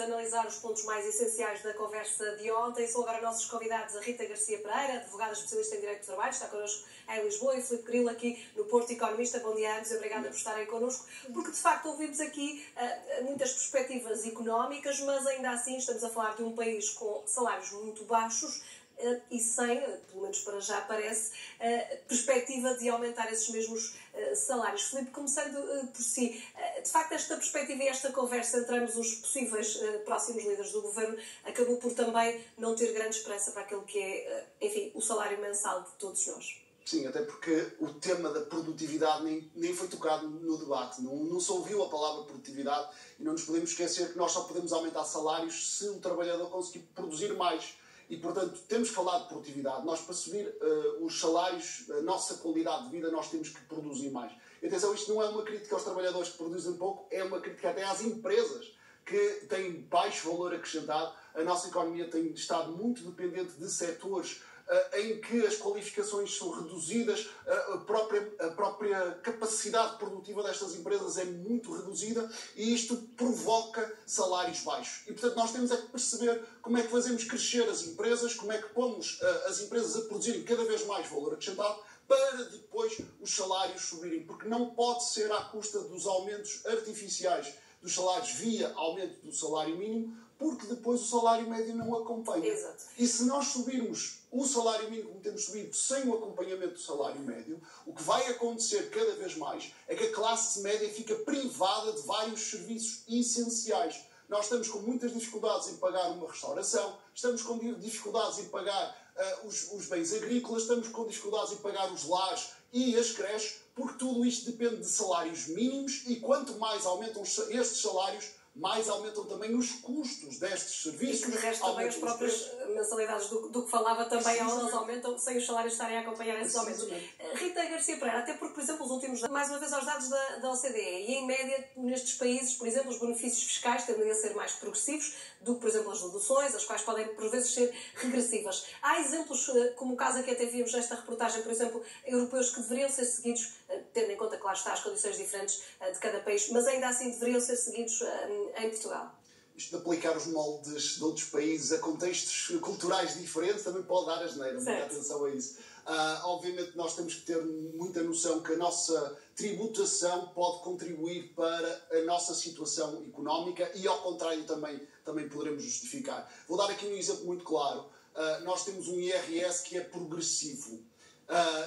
Analisar os pontos mais essenciais da conversa de ontem. São agora nossos convidados a Rita Garcia Pereira, advogada especialista em Direito do Trabalho, está connosco em Lisboa, e o Filipe Grilo aqui no Porto, economista. Bom dia a ambos e obrigada por estarem connosco, porque de facto ouvimos aqui muitas perspectivas económicas, mas ainda assim estamos a falar de um país com salários muito baixos e sem, pelo menos para já parece, perspectiva de aumentar esses mesmos salários. Filipe, começando por si, de facto esta perspectiva e esta conversa entre ambos os possíveis próximos líderes do governo acabou por também não ter grande esperança para aquilo que é, enfim, o salário mensal de todos nós. Sim, até porque o tema da produtividade nem foi tocado no debate. Não se ouviu a palavra produtividade e não nos podemos esquecer que nós só podemos aumentar salários se o trabalhador conseguir produzir mais. E, portanto, temos que falar de produtividade. Nós, para subir os salários, a nossa qualidade de vida, nós temos que produzir mais. E atenção, isto não é uma crítica aos trabalhadores que produzem pouco, é uma crítica até às empresas que têm baixo valor acrescentado. A nossa economia tem estado muito dependente de setores em que as qualificações são reduzidas, a própria capacidade produtiva destas empresas é muito reduzida e isto provoca salários baixos. E, portanto, nós temos é que perceber como é que fazemos crescer as empresas, como é que pomos as empresas a produzirem cada vez mais valor acrescentado para depois os salários subirem. Porque não pode ser à custa dos aumentos artificiais dos salários via aumento do salário mínimo, porque depois o salário médio não acompanha. Exato. E se nós subirmos o salário mínimo como temos subido sem o acompanhamento do salário médio, o que vai acontecer cada vez mais é que a classe média fica privada de vários serviços essenciais. Nós estamos com muitas dificuldades em pagar uma restauração, estamos com dificuldades em pagar os bens agrícolas, estamos com dificuldades em pagar os lares e as creches, porque tudo isto depende de salários mínimos e quanto mais aumentam estes salários, mais aumentam também os custos destes serviços. E que de resto também as próprias mensalidades do que falava também elas aumentam sem os salários estarem a acompanhar esses aumentos. Rita Garcia Pereira, até porque, por exemplo, os últimos, mais uma vez aos dados da OCDE, e em média nestes países, por exemplo, os benefícios fiscais tendem a ser mais progressivos do que, por exemplo, as deduções, as quais podem por vezes ser regressivas. Há exemplos, como o caso aqui até vimos nesta reportagem, por exemplo, europeus que deveriam ser seguidos, tendo em conta, claro está, as condições diferentes de cada país, mas ainda assim deveriam ser seguidos em Portugal. Isto de aplicar os moldes de outros países a contextos culturais diferentes também pode dar asneira, muita atenção a isso. Obviamente nós temos que ter muita noção que a nossa tributação pode contribuir para a nossa situação económica e ao contrário também poderemos justificar. Vou dar aqui um exemplo muito claro. Nós temos um IRS que é progressivo.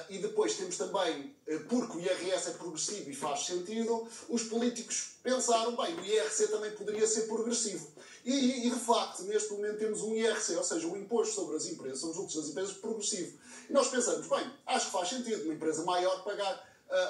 E depois temos também, porque o IRS é progressivo e faz sentido, os políticos pensaram, bem, o IRC também poderia ser progressivo. E de facto, neste momento temos um IRC, ou seja, o Imposto sobre as Empresas, sobre os lucros das empresas, progressivo. E nós pensamos, bem, acho que faz sentido uma empresa maior pagar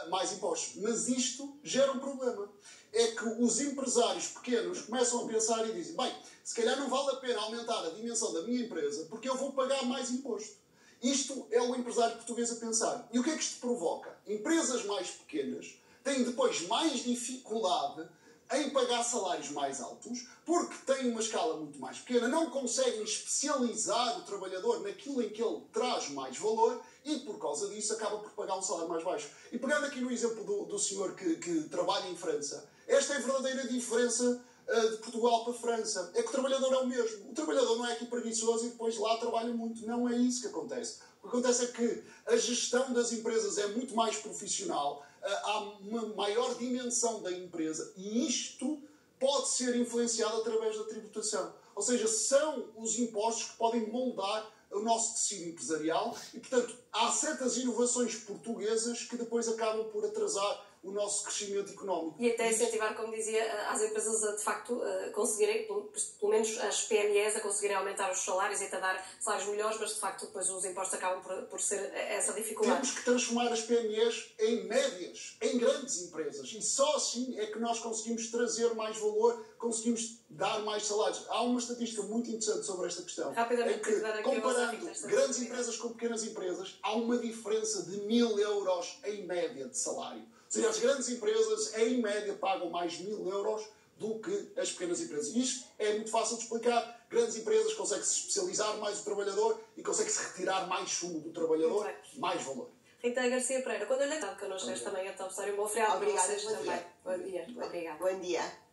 mais impostos. Mas isto gera um problema. É que os empresários pequenos começam a pensar e dizem, bem, se calhar não vale a pena aumentar a dimensão da minha empresa porque eu vou pagar mais imposto. Isto é o empresário português a pensar. E o que é que isto provoca? Empresas mais pequenas têm depois mais dificuldade em pagar salários mais altos, porque têm uma escala muito mais pequena, não conseguem especializar o trabalhador naquilo em que ele traz mais valor e, por causa disso, acaba por pagar um salário mais baixo. E pegando aqui no exemplo do senhor que trabalha em França, esta é a verdadeira diferença de Portugal para a França. É que o trabalhador é o mesmo. O trabalhador não é aqui preguiçoso e depois lá trabalha muito. Não é isso que acontece. O que acontece é que a gestão das empresas é muito mais profissional, há uma maior dimensão da empresa e isto pode ser influenciado através da tributação. Ou seja, são os impostos que podem moldar o nosso tecido empresarial e, portanto, há certas inovações portuguesas que depois acabam por atrasar o nosso crescimento económico. E até incentivar, como dizia, as empresas a, de facto, conseguirem, pelo menos as PMEs, a conseguirem aumentar os salários e até dar salários melhores, mas, de facto, depois os impostos acabam por ser essa dificuldade. Temos que transformar as PMEs em médias, em grandes empresas. E só assim é que nós conseguimos trazer mais valor, conseguimos dar mais salários. Há uma estatística muito interessante sobre esta questão. Rapidamente, comparando grandes empresas com pequenas empresas, há uma diferença de 1.000 euros em média de salário. Ou seja, as grandes empresas, em média, pagam mais 1.000 euros do que as pequenas empresas. E isto é muito fácil de explicar. Grandes empresas conseguem-se especializar mais o trabalhador e conseguem-se retirar mais sumo do trabalhador, mais valor. Rita Garcia Pereira, quando eu lhe estava connosco também, então, um bom feriado. Obrigada, também. Bom dia. Obrigada. Bom dia.